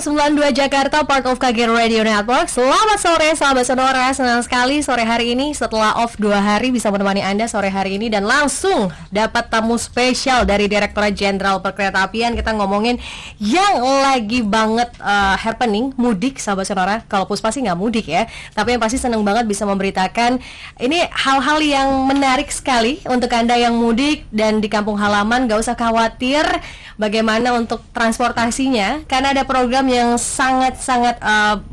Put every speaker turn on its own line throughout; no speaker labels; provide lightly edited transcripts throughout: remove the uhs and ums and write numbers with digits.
FM 92 Jakarta, part of KG Radio Network. Selamat sore sahabat Sonora, senang sekali sore hari ini setelah off 2 hari bisa menemani Anda sore hari ini dan langsung dapat tamu spesial dari Direktorat Jenderal Perkeretaapian. Kita ngomongin yang lagi banget happening, mudik sahabat Sonora. Kalau Puspa sih nggak mudik ya, tapi yang pasti senang banget bisa memberitakan ini hal-hal yang menarik sekali untuk Anda yang mudik dan di kampung halaman. Gak usah khawatir bagaimana untuk transportasinya, karena ada program yang sangat-sangat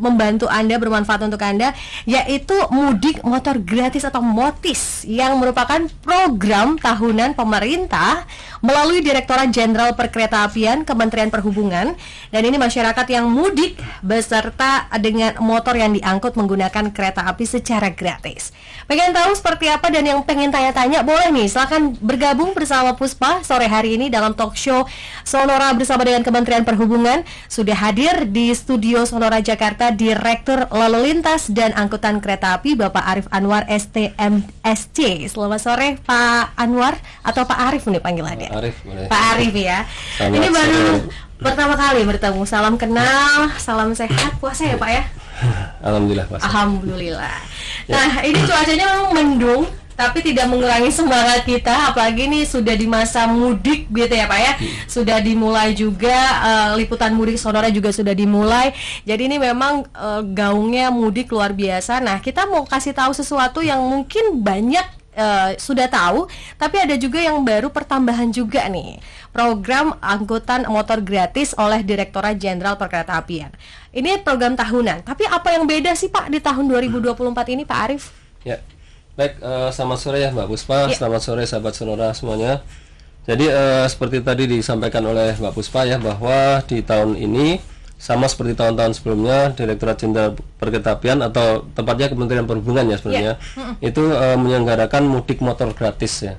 membantu Anda, bermanfaat untuk Anda, yaitu Mudik Motor Gratis atau MOTIS, yang merupakan program tahunan pemerintah melalui Direktorat Jenderal Perkeretaapian Kementerian Perhubungan. Dan ini masyarakat yang mudik beserta dengan motor yang diangkut menggunakan kereta api secara gratis. Pengen tahu seperti apa dan yang pengen tanya-tanya, boleh nih, silakan bergabung bersama Puspa sore hari ini dalam talk show Sonora bersama dengan Kementerian Perhubungan. Sudah hadir di studio Sonora Jakarta Direktur Lalu Lintas dan Angkutan Kereta Api Bapak Arif Anwar STMSC. Selamat sore Pak Anwar atau Pak Arif nih panggilannya.
Arif, boleh.
Pak Arif ya.
Selamat
ini baru
sore.
Pertama kali bertemu. Salam kenal, salam sehat, puasa ya Pak ya?
Alhamdulillah puasa.
Alhamdulillah. Nah, ini cuacanya memang mendung, tapi tidak mengurangi semangat kita, apalagi ini sudah di masa mudik gitu ya Pak ya. Sudah dimulai juga liputan mudik Sonora juga sudah dimulai. Jadi ini memang gaungnya mudik luar biasa. Nah, kita mau kasih tahu sesuatu yang mungkin banyak sudah tahu, tapi ada juga yang baru pertambahan juga nih. Program angkutan motor gratis oleh Direktorat Jenderal Perkeretaapian. Ini program tahunan, tapi apa yang beda sih Pak di tahun 2024 ini Pak Arif?
Ya. Baik, selamat sore ya Mbak Puspa, selamat sore sahabat Sonora semuanya. Jadi seperti tadi disampaikan oleh Mbak Puspa ya, bahwa di tahun ini sama seperti tahun-tahun sebelumnya, Direktorat Jenderal Perkeretaapian atau tepatnya Kementerian Perhubungan ya sebenarnya, itu menyelenggarakan mudik motor gratis ya.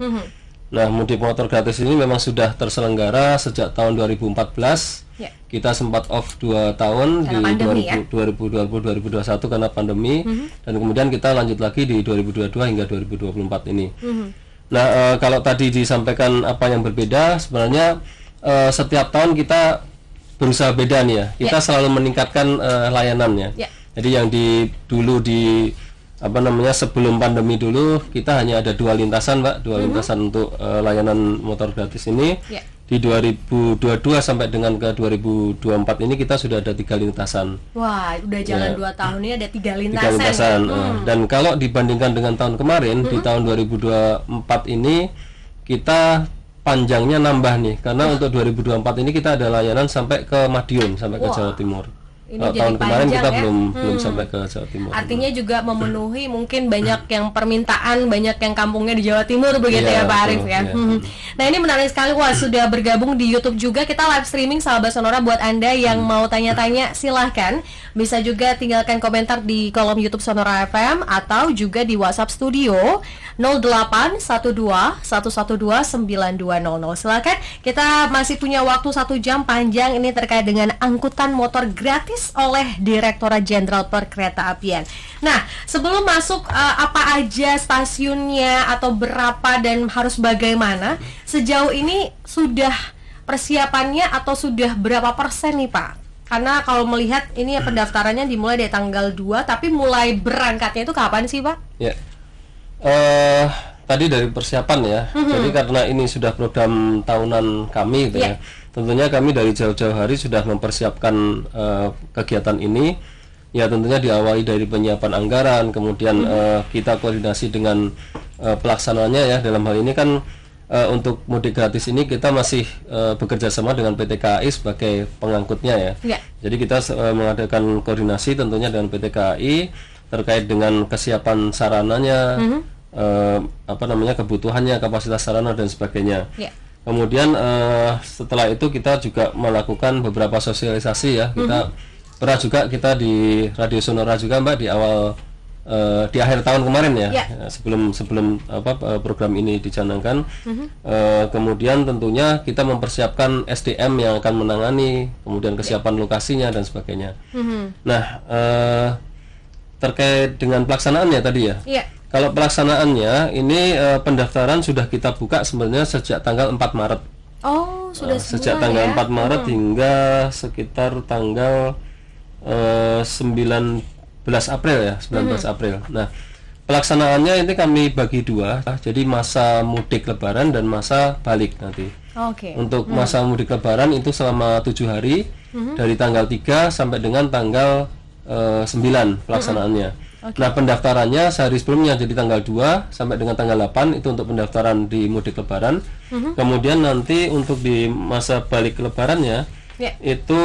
Nah, mudik motor gratis ini memang sudah terselenggara sejak tahun 2014. Kita sempat off 2 tahun karena di 2020-2021 karena pandemi, dan kemudian kita lanjut lagi di 2022 hingga 2024 ini. Nah, kalau tadi disampaikan apa yang berbeda, sebenarnya setiap tahun kita berusaha beda nih ya. Kita selalu meningkatkan layanannya. Jadi yang dulu sebelum pandemi dulu kita hanya ada 2 lintasan Mbak, 2 lintasan untuk layanan motor gratis ini. Di 2022 sampai dengan ke 2024 ini kita sudah ada 3 lintasan.
Wah, udah jalan 2 tahun ini ada 3 lintasan.
3 lintasan. Dan kalau dibandingkan dengan tahun kemarin, di tahun 2024 ini kita panjangnya nambah nih, karena untuk 2024 ini kita ada layanan sampai ke Madiun, sampai ke Jawa Timur. Tahun kemarin kita
ya?
belum sampai ke Jawa Timur.
Artinya juga memenuhi mungkin banyak yang permintaan, banyak yang kampungnya di Jawa Timur begitu ya Pak Arif ya. Nah, ini menarik sekali. Wah, sudah bergabung di YouTube juga. Kita live streaming sahabat Sonora. Buat Anda yang mau tanya-tanya silahkan, bisa juga tinggalkan komentar di kolom YouTube Sonora FM atau juga di WhatsApp Studio 0812 112 9200. Silakan. Kita masih punya waktu 1 jam panjang ini terkait dengan angkutan motor gratis oleh Direktorat Jenderal Perkeretaapian. Nah, sebelum masuk apa aja stasiunnya atau berapa dan harus bagaimana, sejauh ini sudah persiapannya atau sudah berapa persen nih Pak? Karena kalau melihat ini pendaftarannya dimulai dari tanggal 2, tapi mulai berangkatnya itu kapan sih Pak?
Ya. Tadi dari persiapan ya. Jadi karena ini sudah program tahunan kami gitu ya. Tentunya kami dari jauh-jauh hari sudah mempersiapkan kegiatan ini. Ya, tentunya diawali dari penyiapan anggaran, kemudian kita koordinasi dengan pelaksanaannya ya. Dalam hal ini kan untuk mudik gratis ini kita masih bekerja sama dengan PT KAI sebagai pengangkutnya ya. Jadi kita mengadakan koordinasi tentunya dengan PT KAI terkait dengan kesiapan sarananya, kebutuhannya, kapasitas sarana dan sebagainya. Kemudian setelah itu kita juga melakukan beberapa sosialisasi ya. Kita pernah juga kita di Radio Sonora juga Mbak di awal di akhir tahun kemarin ya, sebelum program ini dicanangkan. Kemudian tentunya kita mempersiapkan SDM yang akan menangani, kemudian kesiapan lokasinya dan sebagainya. Nah, terkait dengan pelaksanaannya tadi ya. Kalau pelaksanaannya ini pendaftaran sudah kita buka sebenarnya sejak tanggal 4 Maret.
Oh, sudah
sejak
sebulan
tanggal
ya?
4 Maret hingga sekitar tanggal 19 April ya, 19 April. Nah, pelaksanaannya ini kami bagi dua, jadi masa mudik Lebaran dan masa balik nanti.
Oke.
Untuk masa mudik Lebaran itu selama 7 hari, dari tanggal 3 sampai dengan tanggal 9 pelaksanaannya. Nah, pendaftarannya sehari sebelumnya, jadi tanggal 2 sampai dengan tanggal 8 itu untuk pendaftaran di mudik Lebaran. Kemudian nanti untuk di masa balik Lebarannya itu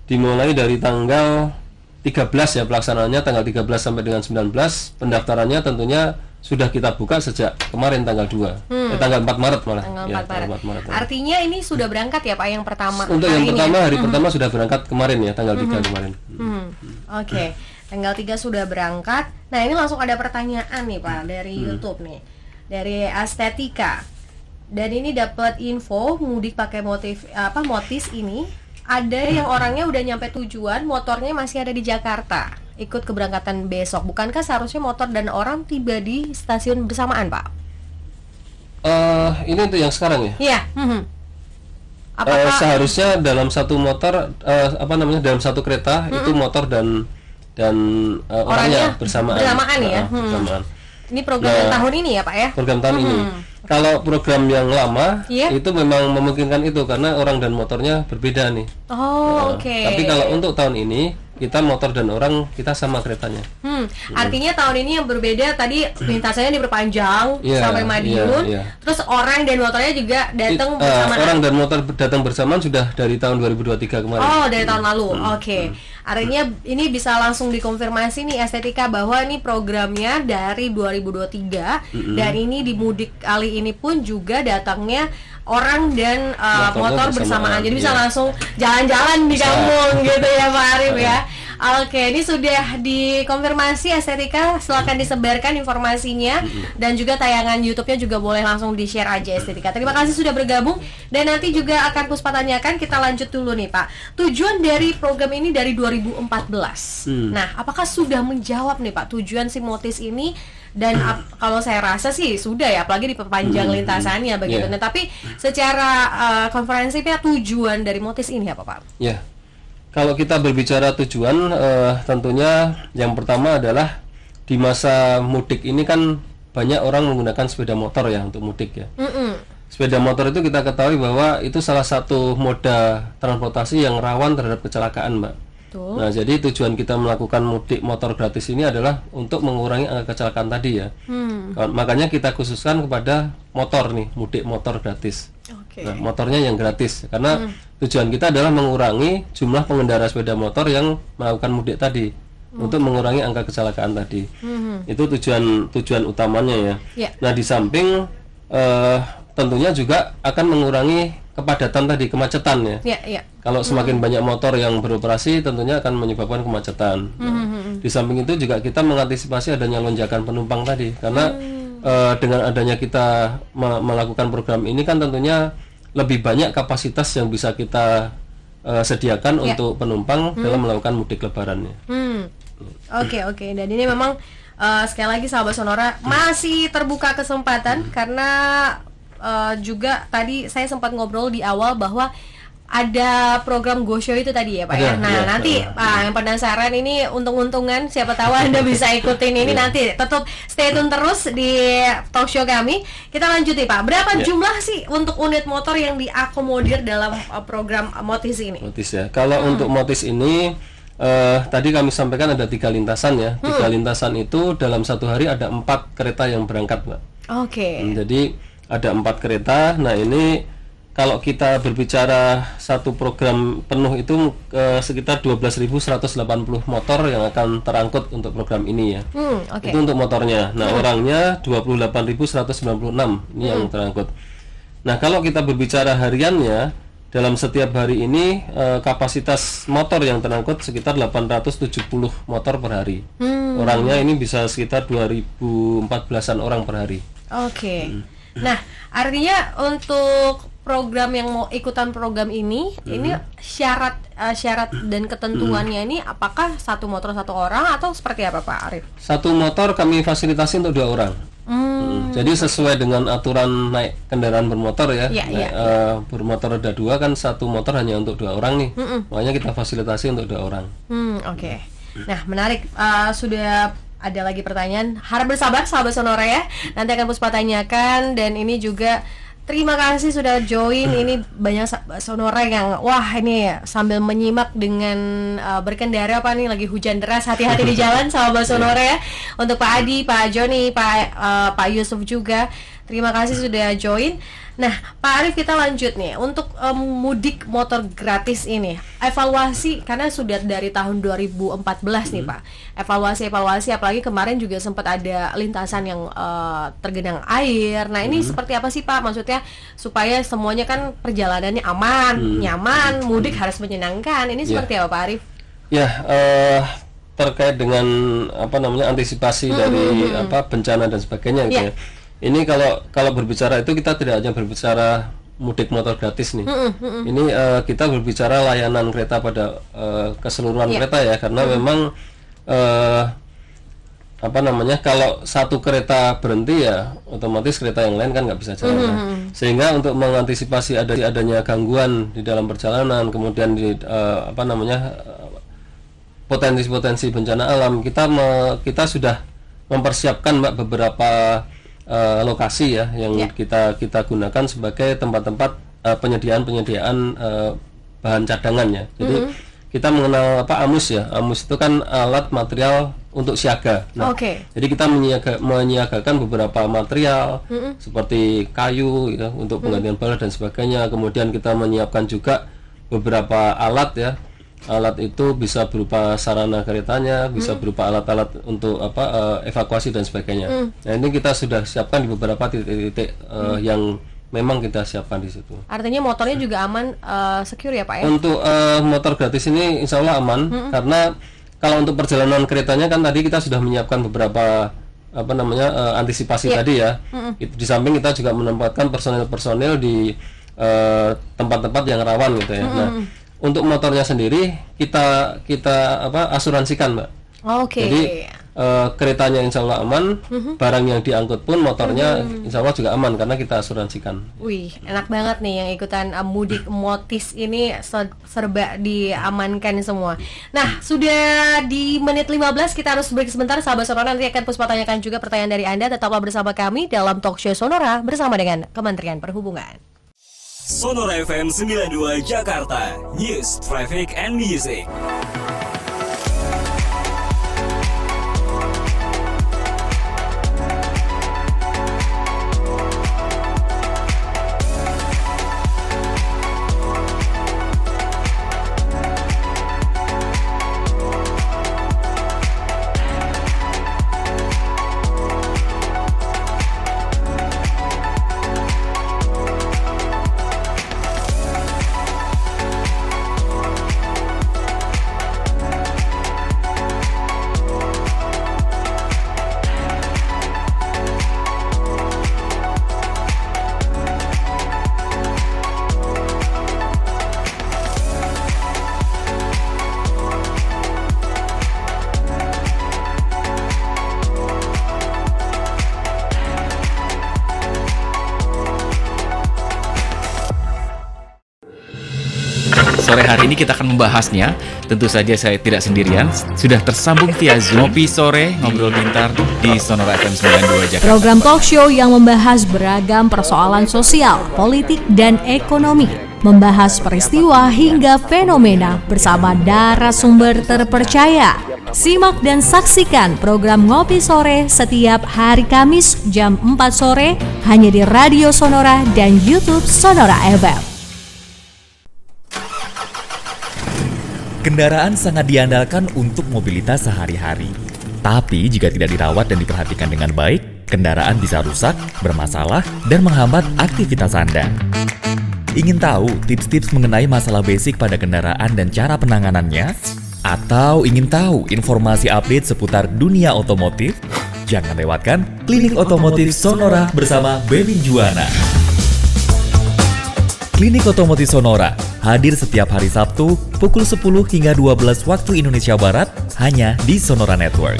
dimulai dari tanggal 13 ya, pelaksanaannya tanggal 13 sampai dengan 19. Pendaftarannya tentunya sudah kita buka sejak kemarin tanggal 2. Tanggal 4 Maret malah.
Tanggal 4
Ya,
Maret.
tanggal 4 Maret.
Artinya ini sudah berangkat ya Pak yang pertama.
Untuk
hari
yang
ini
pertama
ya?
hari pertama sudah berangkat kemarin ya, tanggal 3 kemarin.
Oke. Tanggal 3 sudah berangkat. Nah, ini langsung ada pertanyaan nih Pak dari YouTube nih. Dari Estetika. Dan ini dapat info mudik pakai motis ini. Ada yang orangnya udah nyampe tujuan, motornya masih ada di Jakarta, ikut keberangkatan besok. Bukankah seharusnya motor dan orang tiba di stasiun bersamaan, Pak?
Ini untuk yang sekarang ya?
Iya. Apakah
Seharusnya dalam satu motor, dalam satu kereta itu motor dan orangnya bersamaan.
Bersamaan ya?
Bersamaan.
Ini program yang tahun ini ya, Pak ya?
Program tahun ini. Kalau program yang lama itu memang memungkinkan itu karena orang dan motornya berbeda nih.
Oke.
Tapi kalau untuk tahun ini kita motor dan orang kita sama keretanya.
Artinya tahun ini yang berbeda tadi lintasannya diperpanjang sampai Madiun. Terus orang dan motornya juga datang bersamaan.
Orang dan motor datang bersamaan sudah dari tahun 2023 kemarin.
Oh, dari tahun lalu. Oke. Artinya ini bisa langsung dikonfirmasi nih Estetika bahwa ini programnya dari 2023 dan ini di mudik kali ini pun juga datangnya orang dan motor bersamaan. Jadi bisa langsung jalan-jalan di kampung gitu ya Pak Arif ya. Oke, ini sudah dikonfirmasi Estetika, silakan disebarkan informasinya dan juga tayangan YouTube-nya juga boleh langsung di-share aja Estetika. Terima kasih sudah bergabung dan nanti juga akan Puspa tanyakan. Kita lanjut dulu nih Pak. Tujuan dari program ini dari 2014. Nah, apakah sudah menjawab nih Pak tujuan si motis ini? Dan kalau saya rasa sih sudah ya, apalagi diperpanjang lintasannya begitu. Nah, tapi secara konferensinya tujuan dari motis ini apa Pak?
Kalau kita berbicara tujuan, tentunya yang pertama adalah di masa mudik ini kan banyak orang menggunakan sepeda motor ya untuk mudik ya. Sepeda motor itu kita ketahui bahwa itu salah satu moda transportasi yang rawan terhadap kecelakaan, Mbak. Nah, jadi tujuan kita melakukan mudik motor gratis ini adalah untuk mengurangi angka kecelakaan tadi ya. Makanya kita khususkan kepada motor nih, mudik motor gratis. Nah, motornya yang gratis karena tujuan kita adalah mengurangi jumlah pengendara sepeda motor yang melakukan mudik tadi untuk mengurangi angka kecelakaan tadi. Itu tujuan utamanya ya. Nah, di samping tentunya juga akan mengurangi kepadatan tadi, kemacetan ya. Kalau semakin banyak motor yang beroperasi tentunya akan menyebabkan kemacetan. Di samping itu juga kita mengantisipasi adanya lonjakan penumpang tadi karena dengan adanya kita melakukan program ini kan tentunya lebih banyak kapasitas yang bisa kita sediakan untuk penumpang dalam melakukan mudik lebarannya.
Oke. Dan ini memang sekali lagi sahabat Sonora masih terbuka kesempatan karena juga tadi saya sempat ngobrol di awal bahwa ada program Go Show itu tadi ya Pak ya. Nah, nanti yang penasaran ini untung-untungan siapa tahu Anda bisa ikutin ini nanti tetap stay tune terus di talk show kami. Kita lanjut nih Pak. Berapa jumlah sih untuk unit motor yang diakomodir dalam program Motis ini?
Motis ya. Kalau untuk Motis ini tadi kami sampaikan ada 3 lintasan ya. 3 lintasan itu dalam satu hari ada 4 kereta yang berangkat, Mbak. Jadi ada 4 kereta. Nah, ini kalau kita berbicara satu program penuh itu sekitar 12.180 motor yang akan terangkut untuk program ini ya. Itu untuk motornya. Nah, orangnya 28.196 ini yang terangkut. Nah, kalau kita berbicara hariannya, dalam setiap hari ini kapasitas motor yang terangkut sekitar 870 motor per hari. Orangnya ini bisa sekitar 2014-an orang per hari.
Nah, artinya untuk program yang mau ikutan program ini syarat dan ketentuannya ini apakah satu motor satu orang atau seperti apa Pak Arif?
Satu motor kami fasilitasi untuk 2 orang. Jadi sesuai dengan aturan naik kendaraan bermotor ya, bermotor roda 2 kan satu motor hanya untuk 2 orang nih, makanya kita fasilitasi untuk 2 orang.
Oke. Nah, menarik. Sudah ada lagi pertanyaan. Harap bersabar sahabat Sonora ya. Nanti akan Puspa tanyakan. Dan ini juga terima kasih sudah join. Ini banyak Sonora yang ini sambil menyimak dengan berkendara nih lagi hujan deras. Hati-hati di jalan sahabat Sonora ya. Untuk Pak Adi, Pak Joni, Pak Yusuf juga. Terima kasih sudah join. Nah, Pak Arif, kita lanjut nih untuk mudik motor gratis ini. Evaluasi karena sudah dari tahun 2014 nih, Pak. Evaluasi apalagi kemarin juga sempat ada lintasan yang tergenang air. Nah, ini seperti apa sih, Pak? Maksudnya supaya semuanya kan perjalanannya aman, nyaman, mudik harus menyenangkan. Ini seperti apa, Pak Arif?
Ya, terkait dengan antisipasi dari bencana dan sebagainya gitu ya. Ini kalau berbicara itu kita tidak hanya berbicara mudik motor gratis nih. Ini kita berbicara layanan kereta pada keseluruhan kereta ya, karena memang kalau satu kereta berhenti ya otomatis kereta yang lain kan nggak bisa jalan. Sehingga untuk mengantisipasi adanya gangguan di dalam perjalanan, kemudian potensi-potensi bencana alam, kita sudah mempersiapkan beberapa lokasi ya yang kita gunakan sebagai tempat-tempat penyediaan bahan cadangan ya. Jadi kita mengenal AMUS ya. AMUS itu kan alat material untuk siaga. Nah, jadi kita menyiagakan beberapa material seperti kayu gitu, untuk penggantian balah dan sebagainya. Kemudian kita menyiapkan juga beberapa alat ya. Alat itu bisa berupa sarana keretanya, bisa berupa alat-alat untuk evakuasi dan sebagainya. Nah, ini kita sudah siapkan di beberapa titik-titik yang memang kita siapkan di situ.
Artinya motornya juga aman, secure ya, Pak ya?
Untuk motor gratis ini insya Allah aman, karena kalau untuk perjalanan keretanya kan tadi kita sudah menyiapkan beberapa antisipasi tadi ya. Di samping kita juga menempatkan personil-personil di tempat-tempat yang rawan gitu ya. Nah, untuk motornya sendiri kita asuransikan, Mbak. Jadi keretanya insya Allah aman, barang yang diangkut pun motornya insya Allah juga aman karena kita asuransikan.
Wih, enak banget nih yang ikutan mudik motis ini, serba diamankan semua. Nah, sudah di menit 15 kita harus break sebentar sahabat Sonora. Nanti akan Puspa tanyakan juga pertanyaan dari Anda. Tetaplah bersama kami dalam Talk Show Sonora bersama dengan Kementerian Perhubungan.
Sonora FM 92 Jakarta, News, Traffic, and Music.
Sore hari ini kita akan membahasnya. Tentu saja saya tidak sendirian, sudah tersambung via Zoom. Ngopi sore, ngobrol pintar di Sonora FM 92 Jakarta.
Program talk show yang membahas beragam persoalan sosial, politik, dan ekonomi. Membahas peristiwa hingga fenomena bersama narasumber terpercaya. Simak dan saksikan program Ngopi Sore setiap hari Kamis jam 4 sore hanya di Radio Sonora dan YouTube Sonora FM.
Kendaraan sangat diandalkan untuk mobilitas sehari-hari. Tapi jika tidak dirawat dan diperhatikan dengan baik, kendaraan bisa rusak, bermasalah, dan menghambat aktivitas Anda. Ingin tahu tips-tips mengenai masalah basic pada kendaraan dan cara penanganannya? Atau ingin tahu informasi update seputar dunia otomotif? Jangan lewatkan Klinik Otomotif Sonora bersama Bebin Juwana. Klinik Otomotif Sonora hadir setiap hari Sabtu pukul 10 hingga 12 waktu Indonesia Barat hanya di Sonora Network.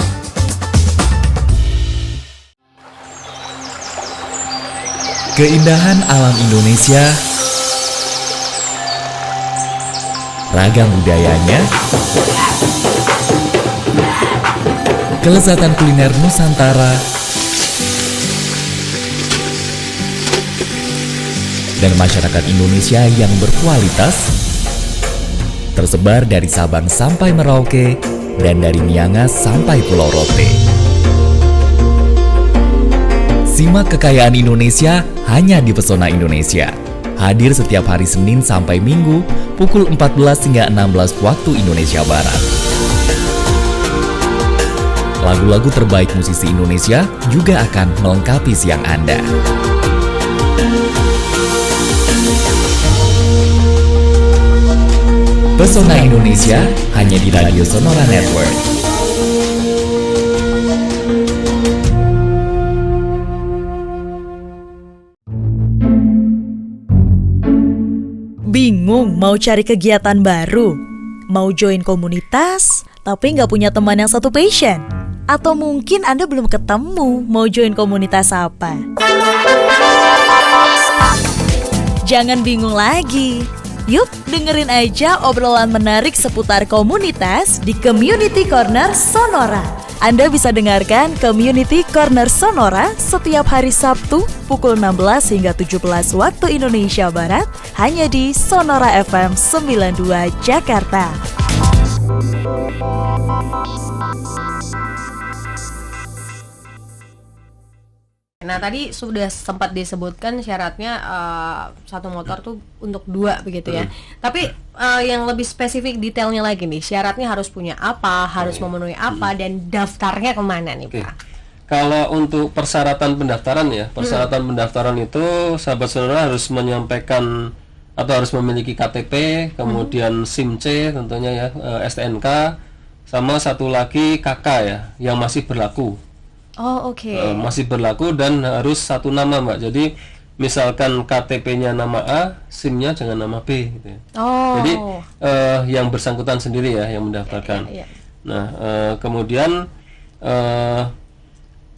Keindahan alam Indonesia, ragam budayanya, kelezatan kuliner Nusantara, dan masyarakat Indonesia yang berkualitas tersebar dari Sabang sampai Merauke dan dari Miangas sampai Pulau Rote. Simak kekayaan Indonesia hanya di Pesona Indonesia. Hadir setiap hari Senin sampai Minggu pukul 14 hingga 16 waktu Indonesia Barat. Lagu-lagu terbaik musisi Indonesia juga akan melengkapi siang Anda. Pesona Indonesia hanya di Radio Sonora Network.
Bingung mau cari kegiatan baru? Mau join komunitas, tapi nggak punya teman yang satu passion? Atau mungkin Anda belum ketemu mau join komunitas apa? Jangan bingung lagi. Yuk, dengerin aja obrolan menarik seputar komunitas di Community Corner Sonora. Anda bisa dengarkan Community Corner Sonora setiap hari Sabtu pukul 16 hingga 17 waktu Indonesia Barat hanya di Sonora FM 92 Jakarta.
Nah, tadi sudah sempat disebutkan syaratnya satu motor tuh untuk 2 begitu ya. Tapi yang lebih spesifik detailnya lagi nih, syaratnya harus punya apa, harus memenuhi apa, dan daftarnya kemana nih Pak?
Kalau untuk persyaratan pendaftaran ya, persyaratan pendaftaran itu sahabat Sonora harus menyampaikan atau harus memiliki KTP, kemudian SIM C tentunya ya, STNK, sama satu lagi KK ya, yang masih berlaku.
Oh, oke.
Masih berlaku dan harus satu nama, Mbak. Jadi misalkan KTP-nya nama A, SIM-nya jangan nama B gitu ya.
Oh.
Jadi yang bersangkutan sendiri ya yang mendaftarkan.
Iya.
Nah, kemudian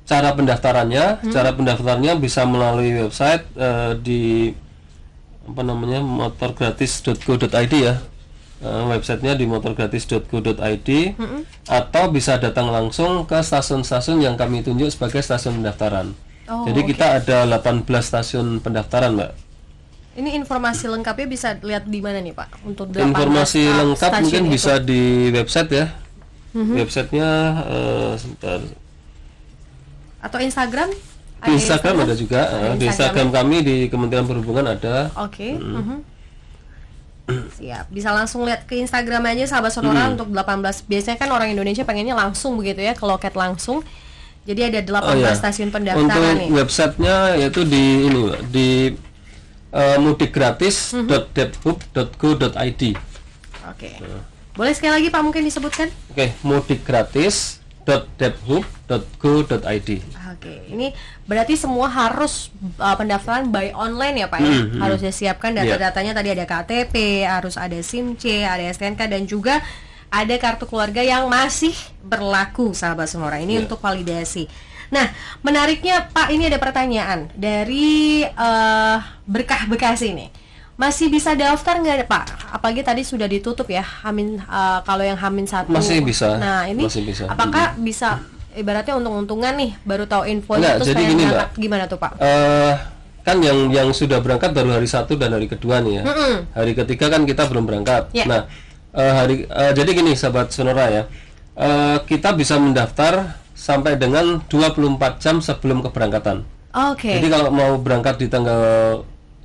cara pendaftarannya bisa melalui website di motorgratis.go.id ya. Websitenya di motorgratis.go.id atau bisa datang langsung ke stasiun-stasiun yang kami tunjuk sebagai stasiun pendaftaran. Jadi kita ada 18 stasiun pendaftaran, Mbak.
Ini informasi lengkapnya bisa lihat di mana nih Pak? Untuk 18
informasi lengkap mungkin
itu
bisa di website ya. Websitenya sebentar.
Atau Instagram?
Di Instagram ada juga. Di Instagram kami di Kementerian Perhubungan ada.
Oke. Siap, bisa langsung lihat ke Instagram aja sahabat Sonora untuk 18. Biasanya kan orang Indonesia pengennya langsung begitu ya, ke loket langsung. Jadi ada 18 stasiun pendaftaran
untuk
nih.
Websitenya yaitu di ini Mbak, di mudikgratis.debhub.go.id.
Oke. Boleh sekali lagi Pak mungkin disebutkan?
Oke, mudikgratis.debhub.go.id.
Oke, ini berarti semua harus pendaftaran by online ya Pak ya? Harus disiapkan data-datanya, tadi ada KTP, harus ada SIM C, ada STNK, dan juga ada kartu keluarga yang masih berlaku sahabat Sonora. Ini untuk validasi. Nah, menariknya Pak, ini ada pertanyaan dari Berkah Bekasi nih. Masih bisa daftar nggak Pak? Apalagi tadi sudah ditutup ya, kalau yang H-1
masih bisa.
Nah, ini
masih bisa.
Apakah bisa ibaratnya untung-untungan nih, baru tahu info
itu
terus
jadi gini Mbak,
gimana tuh Pak?
Kan yang sudah berangkat baru hari 1 dan hari kedua nih ya. Hari ketiga kan kita belum berangkat. Nah, jadi gini sahabat Sonora ya, kita bisa mendaftar sampai dengan 24 jam sebelum keberangkatan.
Oke.
Jadi kalau mau berangkat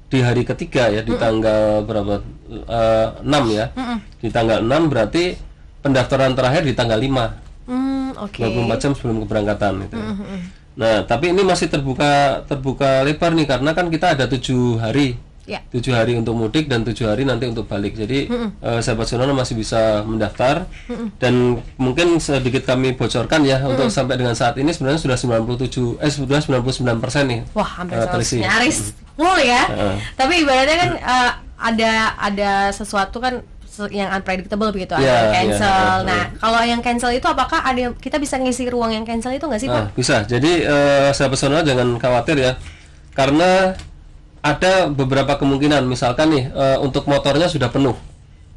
di hari ketiga ya, di tanggal berapa? 6 ya. Di tanggal 6 berarti pendaftaran terakhir di tanggal 5. 24 jam sebelum keberangkatan gitu. Nah, tapi ini masih terbuka lebar nih, karena kan kita ada 7 hari. 7 hari untuk mudik dan 7 hari nanti untuk balik. Jadi sahabat Sonora masih bisa mendaftar. Dan mungkin sedikit kami bocorkan ya, untuk sampai dengan saat ini sebenarnya sudah 99% nih.
Wah, hampir nyaris full ya. Tapi ibaratnya kan ada sesuatu kan yang unpredictable begitu, ada cancel. Nah, kalau yang cancel itu apakah kita bisa ngisi ruang yang cancel itu nggak sih Pak?
Bisa. Jadi sahabat Sonora jangan khawatir ya, karena ada beberapa kemungkinan, misalkan nih untuk motornya sudah penuh,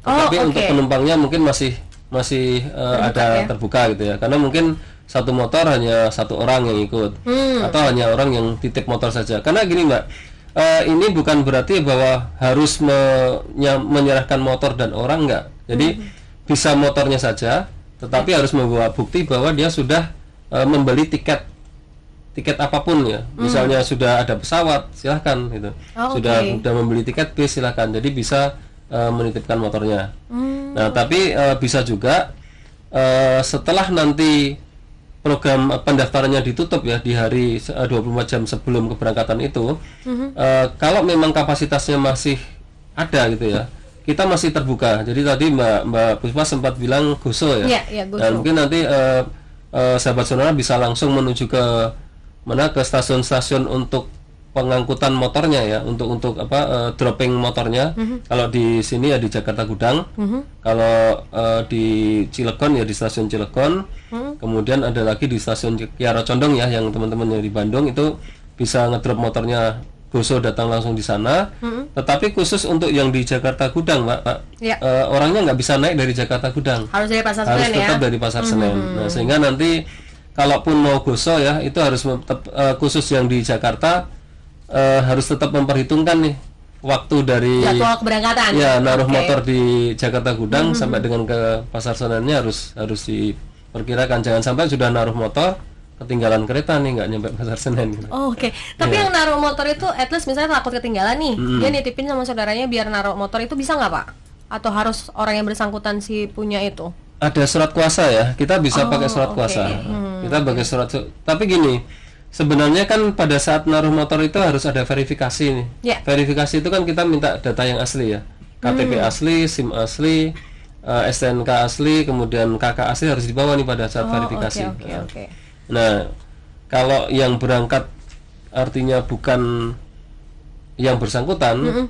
tapi untuk penumpangnya mungkin masih ada terbuka gitu ya, karena mungkin satu motor hanya satu orang yang ikut, atau hanya orang yang titip motor saja. Karena gini Mbak, ini bukan berarti bahwa harus menyerahkan motor dan orang, enggak. Jadi bisa motornya saja, tetapi harus membawa bukti bahwa dia sudah membeli tiket apapun ya. Misalnya sudah ada pesawat, silahkan gitu. Sudah membeli tiket bis, silahkan. Jadi bisa menitipkan motornya. Nah, tapi bisa juga setelah nanti program pendaftarannya ditutup ya di hari 24 jam sebelum keberangkatan itu, kalau memang kapasitasnya masih ada gitu ya, kita masih terbuka. Jadi tadi Mbak Puspa sempat bilang GOSO ya.
Goso.
Dan mungkin nanti sahabat Sonora bisa langsung menuju ke stasiun-stasiun untuk pengangkutan motornya ya, untuk dropping motornya. Kalau di sini ya di Jakarta Gudang, kalau di Cilegon ya di stasiun Cilegon, kemudian ada lagi di stasiun Kiara Condong ya, yang teman-teman yang di Bandung itu bisa ngedrop motornya GOSO, datang langsung di sana. Tetapi khusus untuk yang di Jakarta Gudang Mbak, orangnya nggak bisa naik dari Jakarta Gudang,
harus dari Pasar Senen,
harus tetap dari Pasar Senen. Nah, sehingga nanti kalaupun mau GOSO ya, itu harus khusus yang di Jakarta harus tetap memperhitungkan nih waktu dari
jadwal keberangkatan.
Ya, naruh motor di Jakarta Gudang sampai dengan ke Pasar Senennya harus diperkirakan. Jangan sampai sudah naruh motor ketinggalan kereta nih, nggak nyampe Pasar Senen gitu.
Tapi yang naruh motor itu at least misalnya takut ketinggalan nih, dia nitipin sama saudaranya biar naruh motor, itu bisa nggak Pak? Atau harus orang yang bersangkutan si punya itu?
Ada surat kuasa ya, kita bisa pakai surat kuasa. Kita pakai surat. Tapi gini, sebenarnya kan pada saat naruh motor itu harus ada verifikasi nih. Verifikasi itu kan kita minta data yang asli ya, KTP asli, SIM asli, STNK asli, kemudian KK asli harus dibawa nih pada saat verifikasi. Nah, kalau yang berangkat artinya bukan yang bersangkutan,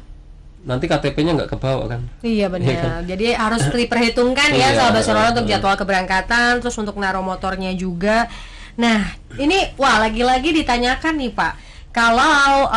nanti KTP-nya nggak kebawa kan? Iya
benar. Jadi harus diperhitungkan ya sahabat Sonora untuk jadwal keberangkatan, terus untuk naruh motornya juga. Nah, ini lagi-lagi ditanyakan nih Pak, kalau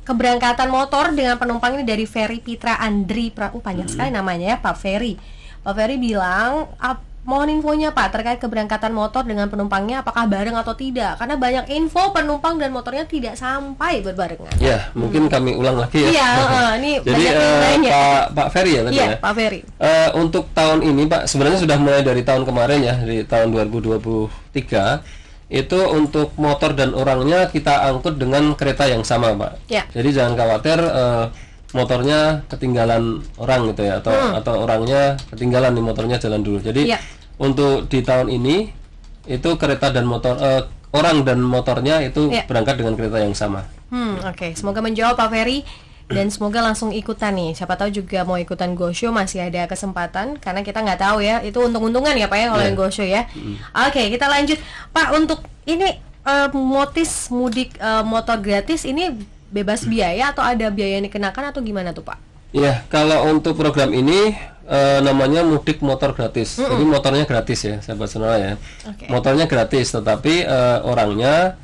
keberangkatan motor dengan penumpang ini dari Ferry Pitra Andri banyak sekali namanya ya Pak Ferry. Pak Ferry bilang, mohon infonya Pak terkait keberangkatan motor dengan penumpangnya, apakah bareng atau tidak? Karena banyak info penumpang dan motornya tidak sampai berbarengan.
Ya, mungkin kami ulang lagi ya.
Iya, ini
jadi Pak Ferry ya tadi ya.
Pak Ferry.
Untuk tahun ini Pak, sebenarnya sudah mulai dari tahun kemarin ya, di tahun 2023 itu untuk motor dan orangnya kita angkut dengan kereta yang sama Pak. Jadi jangan khawatir motornya ketinggalan orang gitu ya, atau orangnya ketinggalan di motornya jalan dulu. Jadi untuk di tahun ini itu kereta dan motor orang dan motornya itu berangkat dengan kereta yang sama.
Semoga menjawab Pak Ferry dan semoga langsung ikutan nih. Siapa tahu juga mau ikutan GoShow masih ada kesempatan, karena kita nggak tahu ya, itu untung-untungan ya Pak ya kalau yang GoShow ya. Kita lanjut Pak, untuk ini motis mudik motor gratis ini bebas biaya atau ada biaya yang dikenakan atau gimana tuh Pak?
Ya, kalau untuk program ini namanya mudik motor gratis. Jadi motornya gratis ya, sahabat Sonora ya. Motornya gratis, tetapi orangnya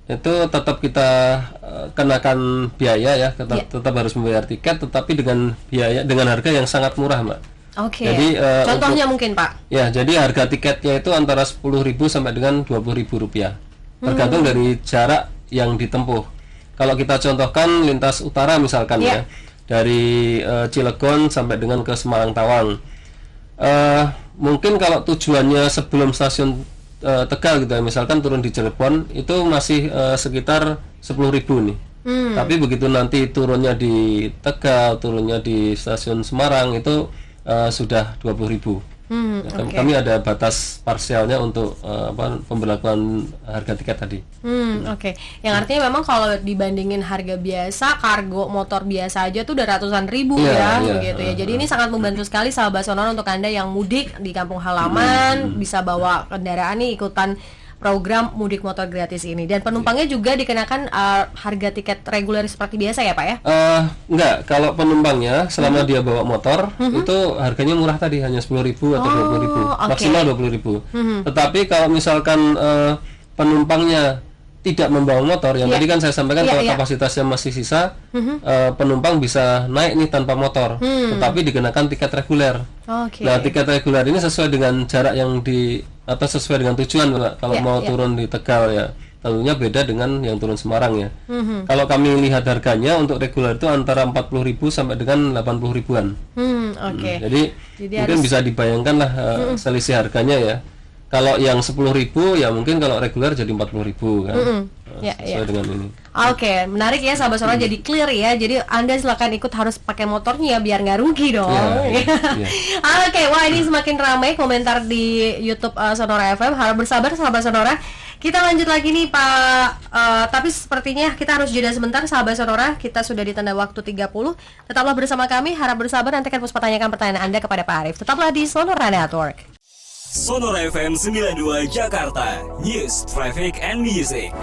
itu tetap kita kenakan biaya ya, tetap harus membayar tiket, tetapi dengan harga yang sangat murah Mbak. Jadi
contohnya mungkin Pak?
Ya, jadi harga tiketnya itu antara 10.000 sampai dengan 20.000 rupiah, tergantung dari jarak yang ditempuh. Kalau kita contohkan lintas utara misalkan ya, dari Cilegon sampai dengan ke Semarang Tawang, mungkin kalau tujuannya sebelum stasiun Tegal gitu ya, misalkan turun di Cirebon itu masih sekitar 10.000 nih. Tapi begitu nanti turunnya di Tegal, turunnya di stasiun Semarang itu sudah 20.000. Kami ada batas parsialnya untuk pemberlakuan harga tiket tadi.
Yang artinya memang kalau dibandingin harga biasa, kargo motor biasa aja tuh udah ratusan ribu begitu ya. Jadi ini sangat membantu sekali sahabat Sonora untuk Anda yang mudik di kampung halaman, bisa bawa kendaraan nih ikutan program mudik motor gratis ini, dan penumpangnya juga dikenakan harga tiket reguler seperti biasa ya Pak ya?
Enggak, kalau penumpangnya selama dia bawa motor itu harganya murah tadi, hanya 10.000 atau 20.000, maksimal 20.000. Tetapi kalau misalkan penumpangnya tidak membawa motor, yang
Iya.
tadi kan saya sampaikan
Iya,
kalau
iya.
kapasitasnya masih sisa, penumpang bisa naik nih tanpa motor, tetapi dikenakan tiket reguler.
Oke.
Nah, tiket reguler ini sesuai dengan jarak yang atau sesuai dengan tujuan kalau
Iya,
mau
iya.
turun di Tegal ya. Tentunya beda dengan yang turun Semarang ya. Kalau kami lihat harganya untuk reguler itu antara 40.000 sampai dengan 80 ribuan.
Oke.
Jadi mungkin bisa dibayangkan lah selisih harganya ya. Kalau yang 10.000 ya mungkin kalau reguler jadi 40.000 kan.
Ya,
Sesuai dengan ini.
Oke, menarik ya sahabat Sonora, jadi clear ya. Jadi Anda silakan ikut harus pakai motornya ya biar nggak rugi dong.
Iya.
Oke, wah ini semakin ramai komentar di YouTube Sonora FM. Harap bersabar sahabat Sonora. Kita lanjut lagi nih Pak. Tapi sepertinya kita harus jeda sebentar sahabat Sonora. Kita sudah di tanda waktu 30. Tetaplah bersama kami. Harap bersabar, nanti akan Puspa tanyakan pertanyaan Anda kepada Pak Arief. Tetaplah di Sonora Network.
Sonora FM 92 Jakarta, News, Traffic, and Music.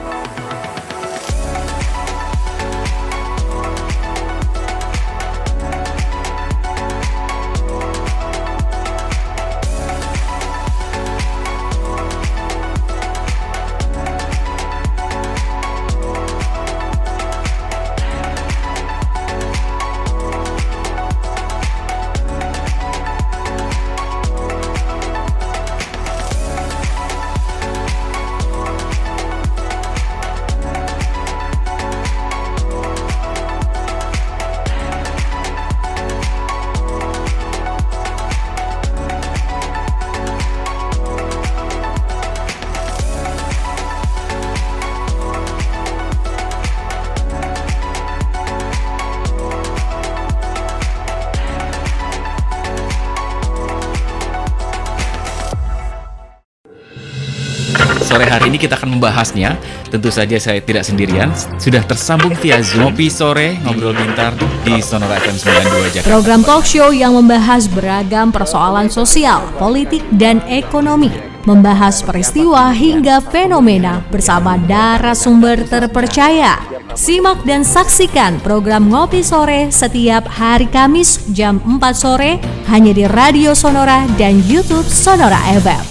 Sore hari ini kita akan membahasnya. Tentu saja saya tidak sendirian. Sudah tersambung via Zoom. Ngopi sore, ngobrol pintar di Sonora FM 92 Jakarta.
Program talk show yang membahas beragam persoalan sosial, politik, dan ekonomi. Membahas peristiwa hingga fenomena bersama narasumber terpercaya. Simak dan saksikan program Ngopi Sore setiap hari Kamis jam 4 sore hanya di Radio Sonora dan YouTube Sonora FM.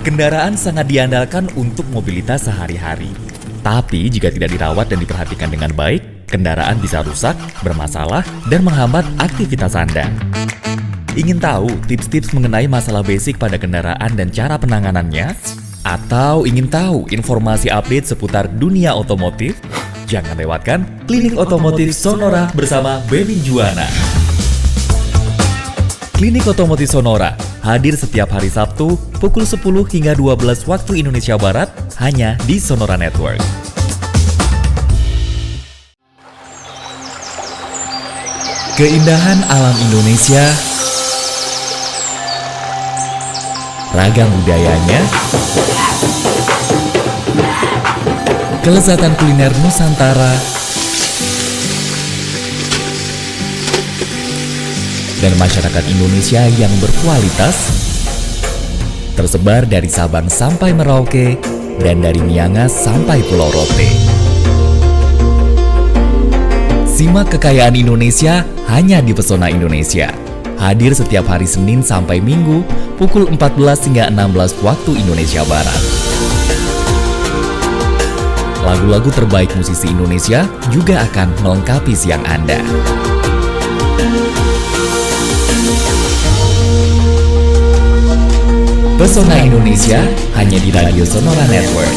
Kendaraan sangat diandalkan untuk mobilitas sehari-hari. Tapi jika tidak dirawat dan diperhatikan dengan baik, kendaraan bisa rusak, bermasalah, dan menghambat aktivitas Anda. Ingin tahu tips-tips mengenai masalah basic pada kendaraan dan cara penanganannya? Atau ingin tahu informasi update seputar dunia otomotif? Jangan lewatkan Klinik Otomotif Sonora bersama Bebin Juwana. Klinik Otomotif Sonora hadir setiap hari Sabtu pukul 10 hingga 12 waktu Indonesia Barat hanya di Sonora Network. Keindahan alam Indonesia, ragam budayanya, kelezatan kuliner Nusantara, dan masyarakat Indonesia yang berkualitas tersebar dari Sabang sampai Merauke dan dari Miangas sampai Pulau Rote. Simak kekayaan Indonesia hanya di Pesona Indonesia. Hadir setiap hari Senin sampai Minggu pukul 14 hingga 16 waktu Indonesia Barat. Lagu-lagu terbaik musisi Indonesia juga akan melengkapi siang Anda. Pesona Indonesia hanya di Radio Sonora Network.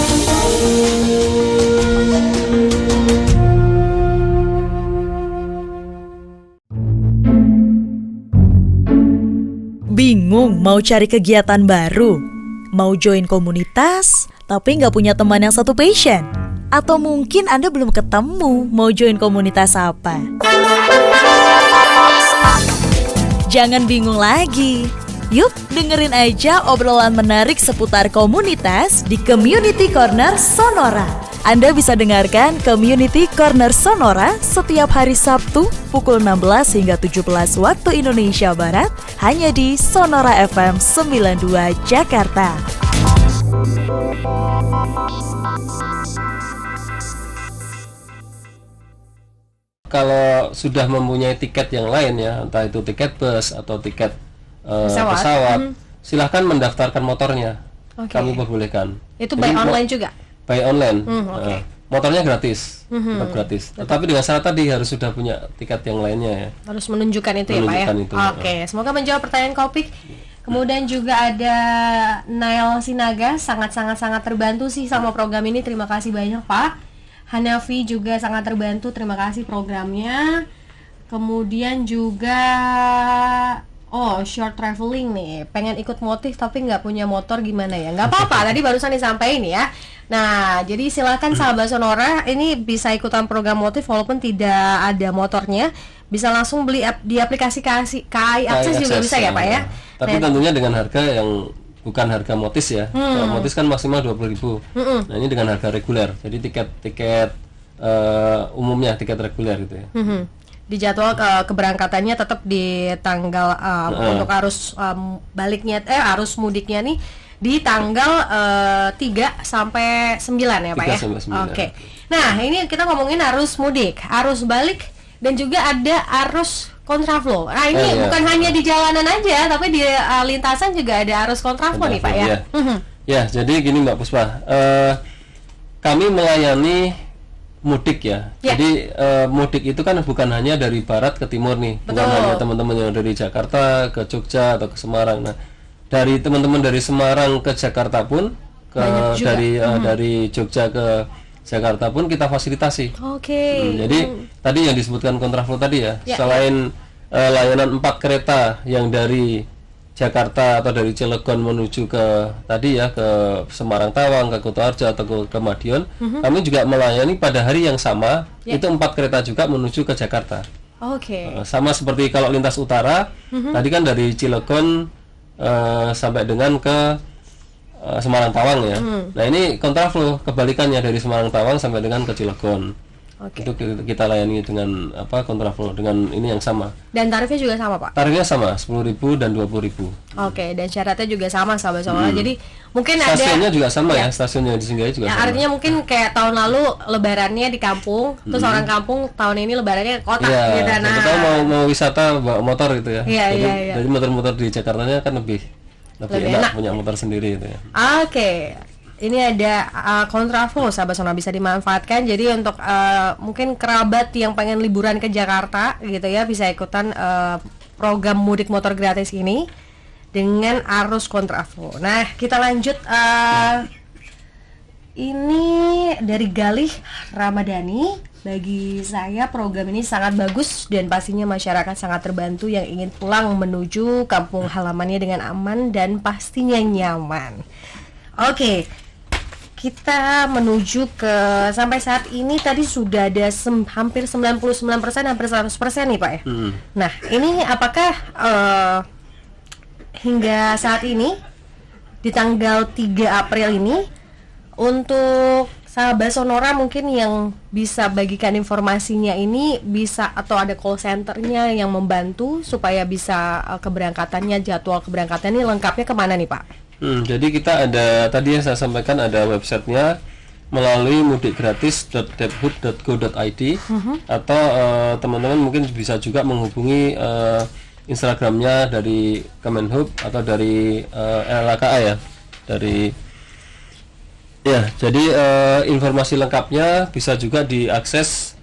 Bingung mau cari kegiatan baru? Mau join komunitas, tapi nggak punya teman yang satu passion? Atau mungkin Anda belum ketemu mau join komunitas apa? Jangan bingung lagi. Yuk, dengerin aja obrolan menarik seputar komunitas di Community Corner Sonora. Anda bisa dengarkan Community Corner Sonora setiap hari Sabtu pukul 16 hingga 17 waktu Indonesia Barat hanya di Sonora FM 92 Jakarta.
Kalau sudah mempunyai tiket yang lain ya, entah itu tiket bus atau tiket pesawat, silahkan mendaftarkan motornya.
Oke.
kami perbolehkan.
Itu
Jadi,
by online juga?
By online.
Oke.
Motornya gratis, tetap gratis. Tetapi dengan syarat tadi harus sudah punya tiket yang lainnya ya.
Harus menunjukkan itu ya Pak ya?
Menunjukkan itu,
Oke, semoga menjawab pertanyaan Kopik. Kemudian juga ada Nail Sinaga, sangat terbantu sih sama program ini. Terima kasih banyak Pak. Hanafi juga sangat terbantu, terima kasih programnya. Kemudian juga short traveling nih, pengen ikut motif tapi nggak punya motor gimana ya? Nggak apa-apa, tadi barusan disampaikan ya. Nah, jadi silakan sahabat Sonora, ini bisa ikutan program motif walaupun tidak ada motornya, bisa langsung beli di aplikasi KAI Akses juga bisa ya Pak ya.
Tapi tentunya dengan harga yang bukan harga motis ya. Kalau motis kan maksimal 20.000. Nah, ini dengan harga reguler. Jadi tiket umumnya, tiket reguler gitu ya.
Di jadwal keberangkatannya tetap di tanggal untuk arus baliknya arus mudiknya nih di tanggal 3 sampai 9 ya Pak ya.
3 sampai 9.
Oke. Nah, ini kita ngomongin arus mudik, arus balik dan juga ada arus kontraflow. Nah, ini bukan hanya di jalanan aja, tapi di lintasan juga ada arus kontraflow nih Pak ya.
Ya, jadi gini Mbak Puspa, kami melayani mudik ya. Jadi mudik itu kan bukan hanya dari barat ke timur nih, bukan hanya teman-teman yang dari Jakarta ke Jogja atau ke Semarang. Nah, dari teman-teman dari Semarang ke Jakarta pun, dari Jogja ke Jakarta pun kita fasilitasi. Jadi tadi yang disebutkan kontraflow tadi ya, selain layanan 4 kereta yang dari Jakarta atau dari Cilegon menuju ke tadi ya ke Semarang Tawang, ke Kutoarjo atau ke Madiun, kami juga melayani pada hari yang sama itu 4 kereta juga menuju ke Jakarta. Sama seperti kalau lintas utara, tadi kan dari Cilegon sampai dengan ke Semarang Tawang ya. Nah, ini kontraflow kebalikannya dari Semarang Tawang sampai dengan ke Cilegon. Itu kita layani dengan kontraflow dengan ini yang sama.
Dan tarifnya juga sama Pak?
Tarifnya sama, 10.000 dan 20.000.
Dan syaratnya juga sama sahabat Sonora. Jadi mungkin
stasiunnya juga sama ya, stasiunnya disinggahi juga sama.
Artinya mungkin kayak tahun lalu lebarannya di kampung, terus orang kampung tahun ini lebarannya kota gitu.
Nah, kita mau wisata bawa motor gitu ya.
Jadi
motor-motor di Jakartanya kan lebih enak punya motor sendiri gitu ya.
Ini ada kontraflow sahabat Sonora bisa dimanfaatkan. Jadi untuk mungkin kerabat yang pengen liburan ke Jakarta gitu ya, bisa ikutan program mudik motor gratis ini dengan arus kontraflow. Nah, kita lanjut. Ini dari Galih Ramadhani. Bagi saya program ini sangat bagus dan pastinya masyarakat sangat terbantu yang ingin pulang menuju kampung halamannya dengan aman dan pastinya nyaman. Kita menuju ke sampai saat ini tadi sudah ada hampir 99%, hampir 100% nih Pak ya. Nah, ini apakah hingga saat ini di tanggal 3 April ini untuk sahabat Sonora mungkin yang bisa bagikan informasinya ini bisa atau ada call centernya yang membantu supaya bisa keberangkatannya, jadwal keberangkatannya lengkapnya kemana nih Pak?
Jadi kita ada tadi yang saya sampaikan ada websitenya melalui mudikgratis.debhub.go.id atau teman-teman mungkin bisa juga menghubungi Instagramnya dari Kemenhub atau dari LHKA ya, jadi informasi lengkapnya bisa juga diakses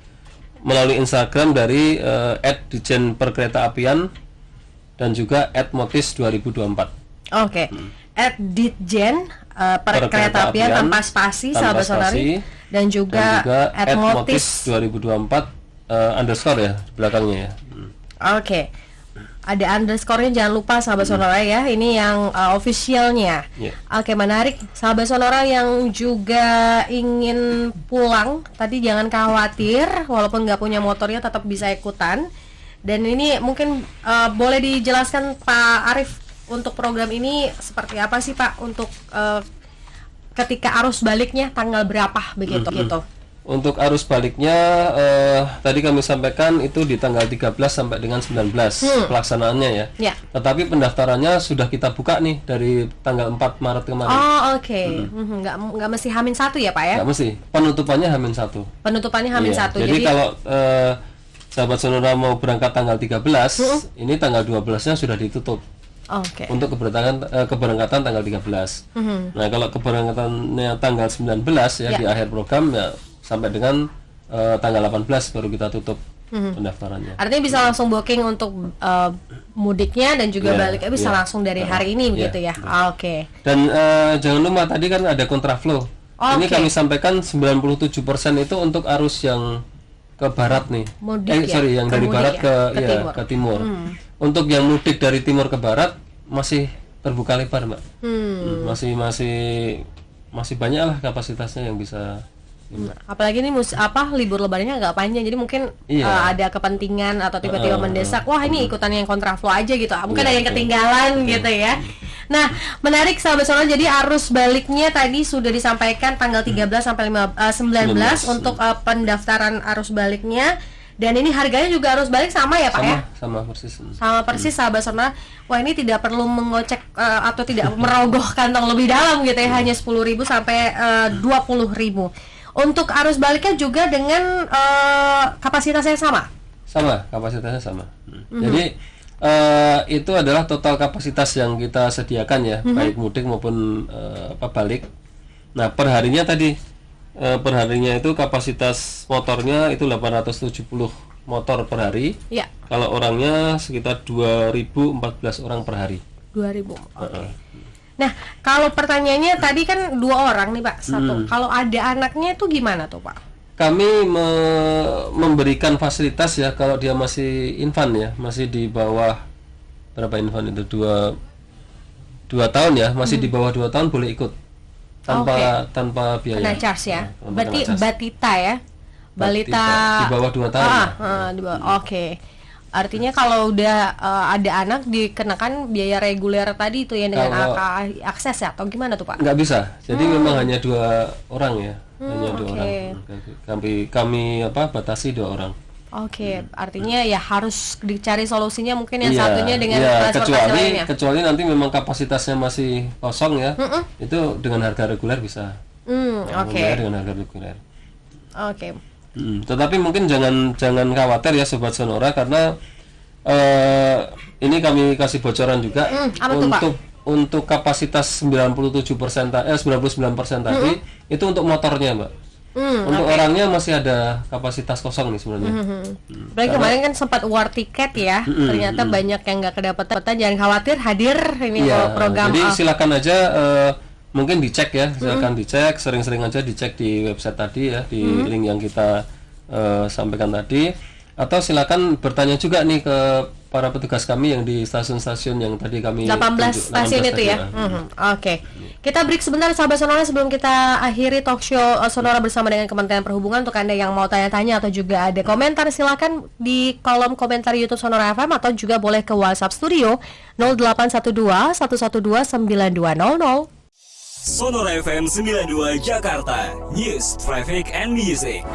melalui Instagram dari @ditjen_perkeretaapian dan juga @motis2024.
@ditjen perkeretaapian tanpa spasi sahabat Sonari dan juga
@motis2024 underscore ya belakangnya ya.
Ada underscore-nya jangan lupa sahabat Sonora ya. Ini yang officialnya. Menarik sahabat Sonora yang juga ingin pulang. Tadi jangan khawatir, walaupun nggak punya motornya tetap bisa ikutan. Dan ini mungkin boleh dijelaskan Pak Arif untuk program ini seperti apa sih Pak untuk ketika arus baliknya tanggal berapa begitu gitu.
Untuk arus baliknya tadi kami sampaikan itu di tanggal 13 sampai dengan 19 pelaksanaannya ya. Tetapi pendaftarannya sudah kita buka nih dari tanggal 4 Maret kemarin.
Nggak mesti H-1 ya Pak ya?
Nggak mesti. Penutupannya H-1.
Penutupannya H-1.
Jadi kalau sahabat Sonora mau berangkat tanggal 13, ini tanggal 12-nya sudah ditutup.
Oke.
Untuk keberangkatan tanggal 13. Nah, kalau keberangkatannya tanggal 19 ya di akhir program ya sampai dengan tanggal 18 baru kita tutup pendaftarannya.
Artinya bisa langsung booking untuk mudiknya dan juga baliknya bisa langsung dari hari ini begitu ya. Oke.
Dan jangan lupa tadi kan ada kontraflow. Ini kami sampaikan 97% itu untuk arus yang ke barat nih.
Mudik
yang dari barat ke timur. Untuk yang mudik dari timur ke barat masih terbuka lebar, Mbak. Masih banyak lah kapasitasnya yang bisa.
Apalagi ini libur lebarannya agak panjang, jadi mungkin ada kepentingan atau tiba-tiba mendesak, wah ini ikutan yang kontraflow aja gitu, mungkin ada yang ketinggalan gitu ya. Nah, menarik sahabat Sonora, jadi arus baliknya tadi sudah disampaikan tanggal 13 sampai 19 untuk pendaftaran arus baliknya. Dan ini harganya juga arus balik sama ya Pak ya?
Sama persis.
Sama persis sahabat Sonora. Wah, ini tidak perlu mengocek atau tidak merogoh kantong lebih dalam gitu ya, hanya 10.000 sampai 20.000. Untuk arus baliknya juga dengan kapasitasnya sama?
Sama, kapasitasnya sama. Jadi itu adalah total kapasitas yang kita sediakan ya, baik mudik maupun balik. Nah, perharinya itu kapasitas motornya itu 870 motor per hari. Ya. Kalau orangnya sekitar 2.014 orang per hari.
2.000. Nah, kalau pertanyaannya tadi kan 2 orang nih Pak, 1. Kalau ada anaknya itu gimana tuh Pak?
Kami memberikan fasilitas ya, kalau dia masih infan ya, masih di bawah berapa infan itu 2 tahun ya, masih di bawah 2 tahun boleh ikut tanpa biaya.
Kena charge ya. Berarti batita ya. Balita
di bawah 2 tahun.
Oke. Artinya kalau udah ada anak dikenakan biaya reguler tadi itu ya dengan akses ya atau gimana tuh Pak?
Nggak bisa. Jadi memang hanya 2 orang ya. Hanya 2 orang. Kami batasi 2 orang.
Oke, artinya ya harus dicari solusinya mungkin yang satunya dengan transportasi lainnya.
Kecuali nanti memang kapasitasnya masih kosong ya. Itu dengan harga reguler bisa. Dengan harga reguler.
Oke.
Tetapi mungkin jangan khawatir ya Sobat Sonora, karena ini kami kasih bocoran juga untuk kapasitas 99% tadi itu untuk motornya Mbak. Untuk orangnya masih ada kapasitas kosong nih sebenarnya.
Berarti kemarin kan sempat war tiket ya, ternyata banyak yang nggak kedapatan. Jangan khawatir, hadir ini program.
Jadi silakan aja. Mungkin dicek ya, silakan dicek, sering-sering aja dicek di website tadi ya, di link yang kita sampaikan tadi, atau silakan bertanya juga nih ke para petugas kami yang di stasiun-stasiun yang tadi kami
18 stasiun itu ya. Oke. Kita break sebentar sahabat Sonora sebelum kita akhiri talk show Sonora bersama dengan Kementerian Perhubungan. Untuk Anda yang mau tanya-tanya atau juga ada komentar, silakan di kolom komentar YouTube Sonora FM atau juga boleh ke WhatsApp studio 0812 112 9200.
Sonora FM 92 Jakarta, News, Traffic, and Music.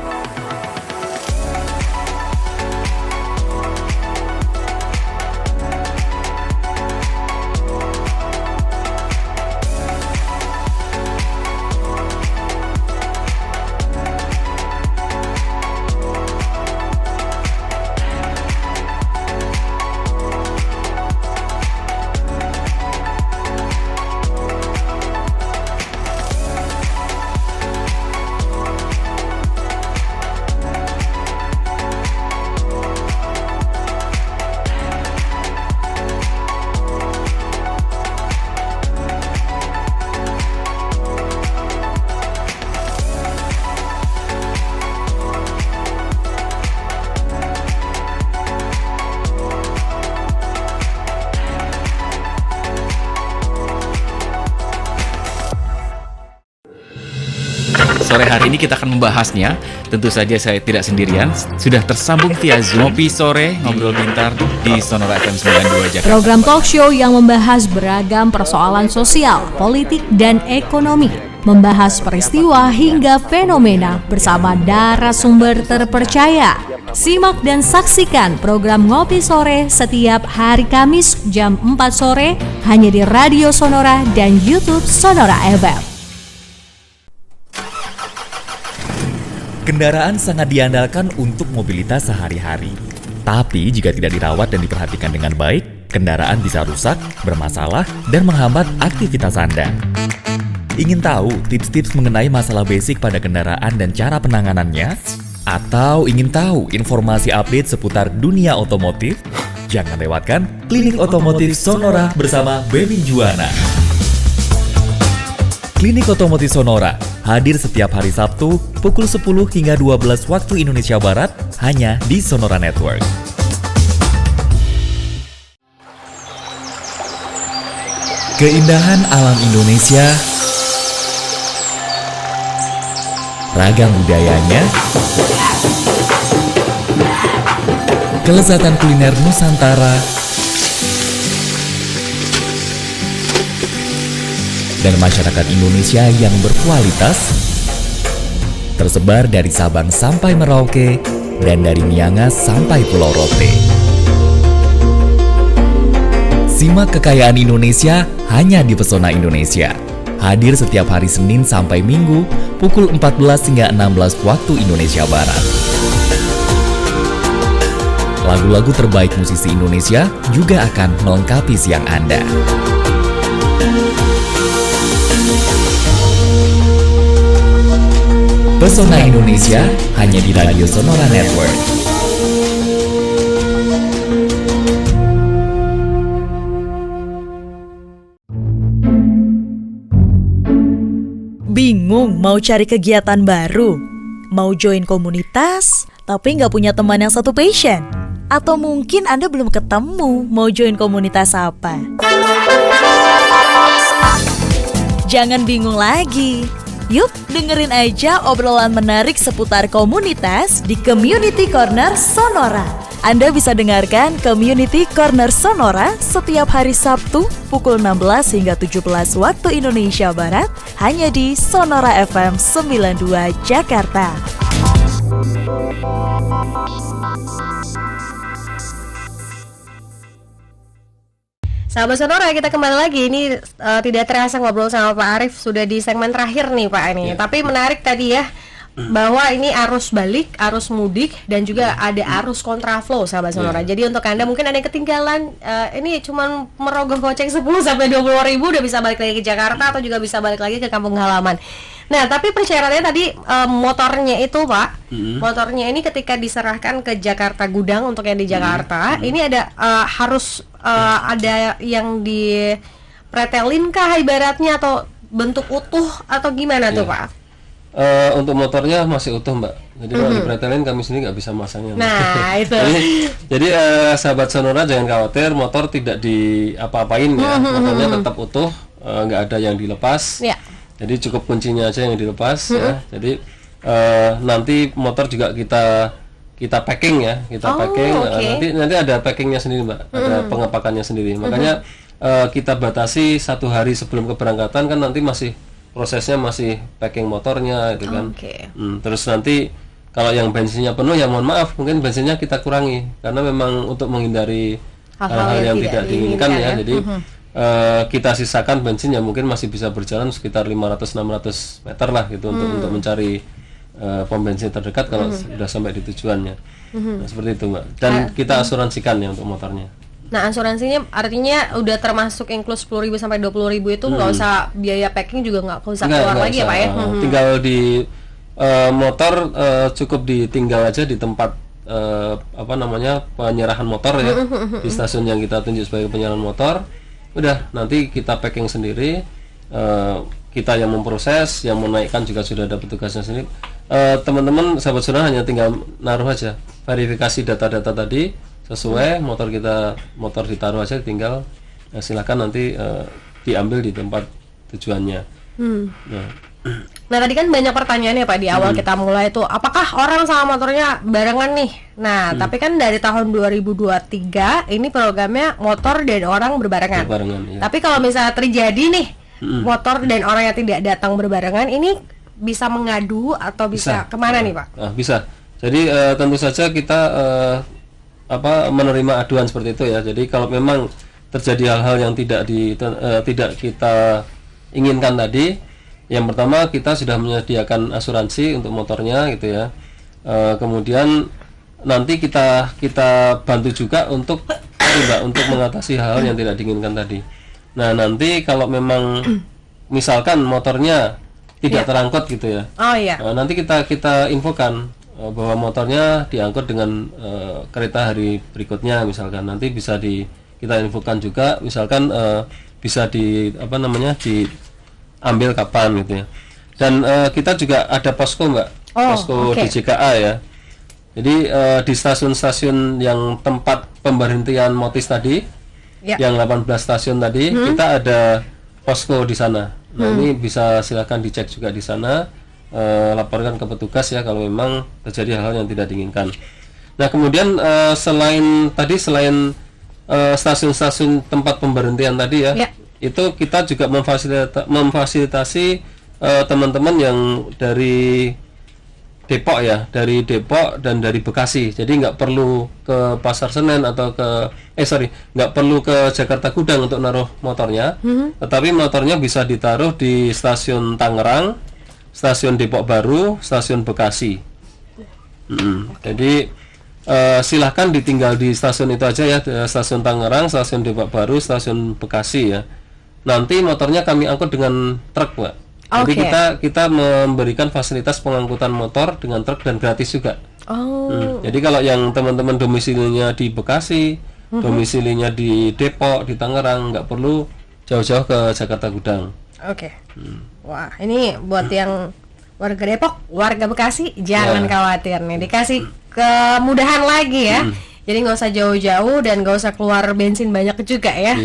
Sore hari ini kita akan membahasnya. Tentu saja saya tidak sendirian, sudah tersambung via Zoom. Ngopi sore, ngobrol pintar di Sonora FM 92 Jakarta.
Program talk show yang membahas beragam persoalan sosial, politik, dan ekonomi. Membahas peristiwa hingga fenomena bersama narasumber terpercaya. Simak dan saksikan program Ngopi Sore setiap hari Kamis jam 4 sore hanya di Radio Sonora dan YouTube Sonora FM.
Kendaraan sangat diandalkan untuk mobilitas sehari-hari. Tapi jika tidak dirawat dan diperhatikan dengan baik, kendaraan bisa rusak, bermasalah, dan menghambat aktivitas Anda. Ingin tahu tips-tips mengenai masalah basic pada kendaraan dan cara penanganannya? Atau ingin tahu informasi update seputar dunia otomotif? Jangan lewatkan Klinik Otomotif Sonora bersama Bebin Juwana. Klinik Otomotif Sonora hadir setiap hari Sabtu pukul 10 hingga 12 waktu Indonesia Barat hanya di Sonora Network. Keindahan alam Indonesia, ragam budayanya, kelezatan kuliner Nusantara, dan masyarakat Indonesia yang berkualitas tersebar dari Sabang sampai Merauke dan dari Miangas sampai Pulau Rote. Simak kekayaan Indonesia hanya di Pesona Indonesia. Hadir setiap hari Senin sampai Minggu pukul 14 hingga 16 waktu Indonesia Barat. Lagu-lagu terbaik musisi Indonesia juga akan melengkapi siang Anda. Pesona Indonesia hanya di Radio Sonora Network.
Bingung mau cari kegiatan baru? Mau join komunitas, tapi nggak punya teman yang satu passion? Atau mungkin Anda belum ketemu mau join komunitas apa? Jangan bingung lagi. Yuk, dengerin aja obrolan menarik seputar komunitas di Community Corner Sonora. Anda bisa dengarkan Community Corner Sonora setiap hari Sabtu pukul 16 hingga 17 waktu Indonesia Barat hanya di Sonora FM 92 Jakarta.
Sahabat Sonora, kita kembali lagi. Ini tidak terasa ngobrol sama Pak Arief, sudah di segmen terakhir nih Pak ini. Tapi menarik tadi ya, bahwa ini arus balik, arus mudik, dan juga ada arus kontraflow sahabat Sonora. Jadi untuk Anda mungkin ada yang ketinggalan, ini cuma merogoh kocek 10 sampai 20 ribu udah bisa balik lagi ke Jakarta atau juga bisa balik lagi ke kampung halaman. Nah, tapi persyaratannya tadi motornya itu Pak, motornya ini ketika diserahkan ke Jakarta Gudang untuk yang di Jakarta, ini ada harus ada yang dipretelin kah ibaratnya atau bentuk utuh atau gimana tuh Pak?
Untuk motornya masih utuh Mbak. Jadi kalau dipretelin kami sendiri nggak bisa masangnya.
Nah itu.
Jadi sahabat Sonora jangan khawatir, motor tidak diapa-apain ya. Motornya tetap utuh, nggak ada yang dilepas. Ya. Jadi cukup kuncinya aja yang dilepas ya. Jadi nanti motor juga kita packing ya, packing. Nanti ada packingnya sendiri Mbak, ada pengepakannya sendiri. Makanya kita batasi 1 hari sebelum keberangkatan kan nanti prosesnya masih packing motornya gitu kan. Terus nanti kalau yang bensinnya penuh ya mohon maaf, mungkin bensinnya kita kurangi karena memang untuk menghindari hal-hal yang tidak diinginkan ya. Jadi kita sisakan bensin yang mungkin masih bisa berjalan sekitar 500-600 meter lah gitu untuk mencari pom bensin terdekat kalau sudah sampai di tujuannya. Nah, seperti itu Mbak. Dan kita asuransikan ya untuk motornya.
Nah, asuransinya artinya udah termasuk include 10.000 sampai 20.000 itu nggak usah biaya packing juga nggak usah keluar lagi ya Pak ya?
Tinggal di motor cukup ditinggal aja di tempat penyerahan motor ya, di stasiun yang kita tunjuk sebagai penyerahan motor. Udah nanti kita packing sendiri, kita yang memproses, yang menaikkan juga sudah ada petugasnya sendiri. Teman-teman sahabat Sonora hanya tinggal naruh aja verifikasi data-data tadi sesuai, motor ditaruh aja, tinggal silakan nanti diambil di tempat tujuannya.
Nah tadi kan banyak pertanyaan ya Pak di awal kita mulai itu, apakah orang sama motornya barengan nih? Nah tapi kan dari tahun 2023 ini programnya motor dan orang berbarengan. Ya. Tapi kalau misalnya terjadi nih motor dan orang yang tidak datang berbarengan, ini bisa mengadu atau bisa kemana nih Pak?
Bisa. Jadi tentu saja kita menerima aduan seperti itu ya. Jadi kalau memang terjadi hal-hal yang tidak kita inginkan tadi, yang pertama kita sudah menyediakan asuransi untuk motornya gitu ya. Kemudian nanti kita bantu juga untuk tadi Mbak, untuk mengatasi hal yang tidak diinginkan tadi. Nah, nanti kalau memang misalkan motornya tidak terangkut gitu ya.
Oh iya.
Nanti kita infokan bahwa motornya diangkut dengan kereta hari berikutnya misalkan. Nanti bisa kita infokan juga misalkan bisa diambil kapan gitu ya. Dan kita juga ada posko Mbak. Posko di JKA ya. Jadi di stasiun-stasiun yang tempat pemberhentian motis tadi, yang 18 stasiun tadi, kita ada posko di sana. Nah ini bisa silakan dicek juga di sana, laporkan ke petugas ya kalau memang terjadi hal yang tidak diinginkan. Nah kemudian selain stasiun-stasiun tempat pemberhentian tadi ya, itu kita juga memfasilitasi teman-teman yang dari Depok ya, dari Depok dan dari Bekasi. Jadi nggak perlu ke Pasar Senen atau nggak perlu ke Jakarta Gudang untuk naruh motornya, tetapi motornya bisa ditaruh di stasiun Tangerang, stasiun Depok Baru, stasiun Bekasi. Jadi silahkan ditinggal di stasiun itu aja ya, stasiun Tangerang, stasiun Depok Baru, stasiun Bekasi ya. Nanti motornya kami angkut dengan truk Mbak. Jadi kita memberikan fasilitas pengangkutan motor dengan truk dan gratis juga. Jadi kalau yang teman-teman domisilinya di Bekasi, domisilinya di Depok, di Tangerang, nggak perlu jauh-jauh ke Jakarta Gudang.
Wah, ini buat yang warga Depok, warga Bekasi, jangan khawatir nih, dikasih kemudahan lagi ya. Jadi nggak usah jauh-jauh dan nggak usah keluar bensin banyak juga ya.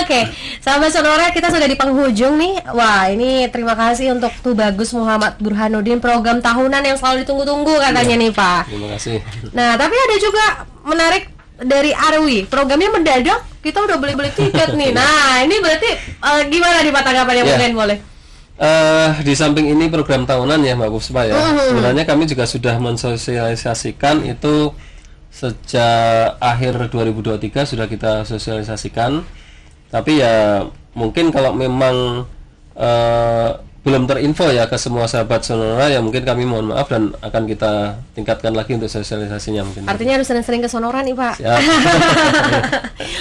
Oke, sahabat Sonora, kita sudah di penghujung nih. Wah, ini terima kasih untuk Tubagus Muhammad Burhanuddin, program tahunan yang selalu ditunggu-tunggu katanya nih Pak.
Terima kasih.
Nah, tapi ada juga menarik dari Arwi, programnya mendadak, kita udah beli-beli tiket nih. Nah, ini berarti gimana nih Pak tanggapannya mungkin boleh?
Di samping ini program tahunan ya Mbak Puspa ya. Sebenarnya kami juga sudah mensosialisasikan itu sejak akhir 2023 sudah kita sosialisasikan, tapi ya mungkin kalau memang belum terinfo ya ke semua sahabat Sonora ya mungkin kami mohon maaf dan akan kita tingkatkan lagi untuk sosialisasinya mungkin.
Artinya harus sering-sering ke Sonora nih Pak.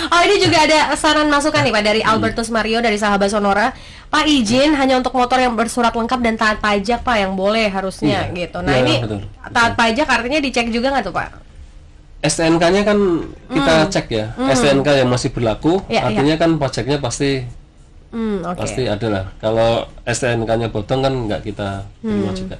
Oh ini juga ada saran masukan nih Pak dari Albertus Mario dari sahabat Sonora. Pak izin hanya untuk motor yang bersurat lengkap dan taat pajak Pak yang boleh harusnya gitu. Nah ini betul. Taat pajak artinya dicek juga nggak tuh Pak?
STNK-nya kan kita cek ya, STNK yang masih berlaku, artinya kan pajaknya pasti ada lah. Kalau STNK-nya bodong kan nggak kita terima juga.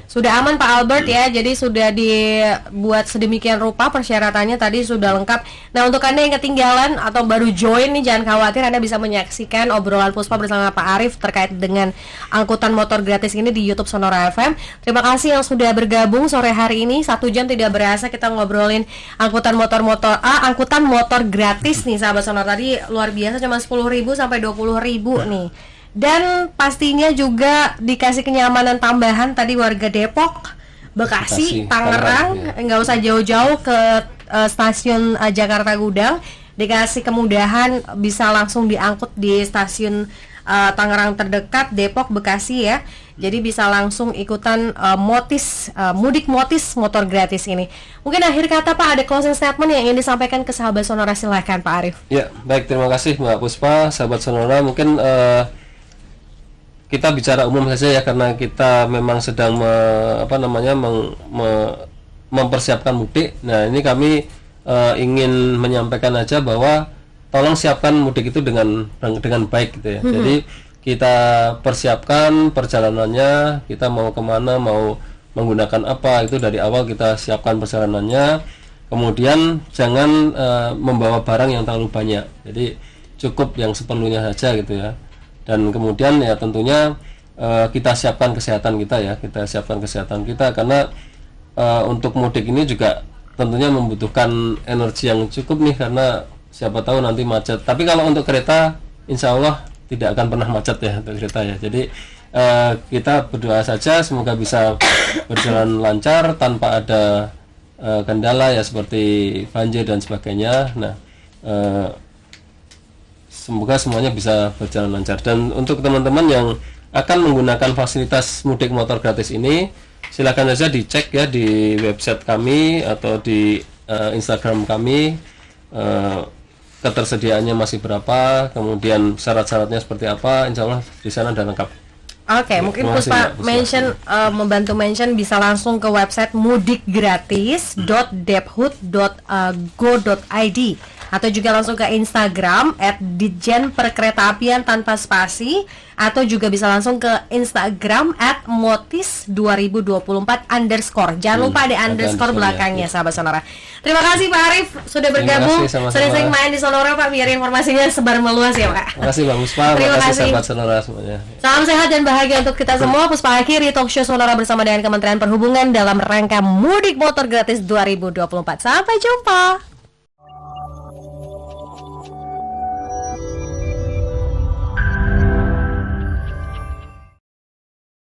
Sudah aman Pak Albert ya, jadi sudah dibuat sedemikian rupa persyaratannya tadi sudah lengkap. Nah untuk Anda yang ketinggalan atau baru join nih jangan khawatir, Anda bisa menyaksikan obrolan Puspa bersama Pak Arif terkait dengan angkutan motor gratis ini di YouTube Sonora FM. Terima kasih yang sudah bergabung sore hari ini, 1 jam tidak berasa kita ngobrolin angkutan motor gratis nih sahabat Sonora. Tadi luar biasa cuma 10.000 sampai 20.000 nih. Dan pastinya juga dikasih kenyamanan tambahan tadi warga Depok, Bekasi, Tangerang, nggak usah jauh-jauh ke stasiun Jakarta Gudang, dikasih kemudahan bisa langsung diangkut di stasiun Tangerang terdekat, Depok, Bekasi ya. Jadi bisa langsung ikutan mudik motis motor gratis ini. Mungkin akhir kata Pak ada closing statement yang ingin disampaikan ke sahabat Sonora, silahkan Pak Arif.
Ya baik, terima kasih Mbak Puspa, sahabat Sonora. Mungkin kita bicara umum saja ya karena kita memang sedang mempersiapkan mudik. Nah ini kami ingin menyampaikan aja bahwa tolong siapkan mudik itu dengan baik gitu ya. Jadi kita persiapkan perjalanannya, kita mau kemana, mau menggunakan apa, itu dari awal kita siapkan perjalanannya. Kemudian jangan membawa barang yang terlalu banyak, jadi cukup yang seperlunya saja gitu ya. Dan kemudian ya tentunya kita siapkan kesehatan kita ya, karena untuk mudik ini juga tentunya membutuhkan energi yang cukup nih, karena siapa tahu nanti macet. Tapi kalau untuk kereta insya Allah tidak akan pernah macet ya untuk kereta ya. Jadi kita berdoa saja semoga bisa berjalan lancar tanpa ada kendala ya seperti banjir dan sebagainya. Nah semoga semuanya bisa berjalan lancar. Dan untuk teman-teman yang akan menggunakan fasilitas mudik motor gratis ini, silakan saja dicek ya di website kami atau di Instagram kami. ketersediaannya masih berapa, kemudian syarat-syaratnya seperti apa, insya Allah di sana ada lengkap.
Oke, mungkin
Terima kasih,
Puspa
Mbak Puspa.
mention membantu mention bisa langsung ke website mudikgratis.debhut.go.id atau juga langsung ke Instagram @ditjenperkeretaapian tanpa spasi, atau juga bisa langsung ke Instagram @motis2024_. Jangan lupa ada
ada
underscore
underscore
belakangnya,
ya.
sahabat Sonora. Terima kasih Pak Arif sudah
Terima
bergabung,
kasih, sama-sama.
sering-sering main di Sonora Pak, biar informasinya sebar meluas ya Pak.
Terima kasih Mbak Puspa,
Terima
terima kasih
kasih.
sahabat Sonora semuanya.
Salam sehat dan bahagia untuk kita semua. Puspa akhiri talk show Sonora bersama dengan Kementerian Perhubungan dalam rangka Mudik Motor Gratis 2024. Sampai jumpa.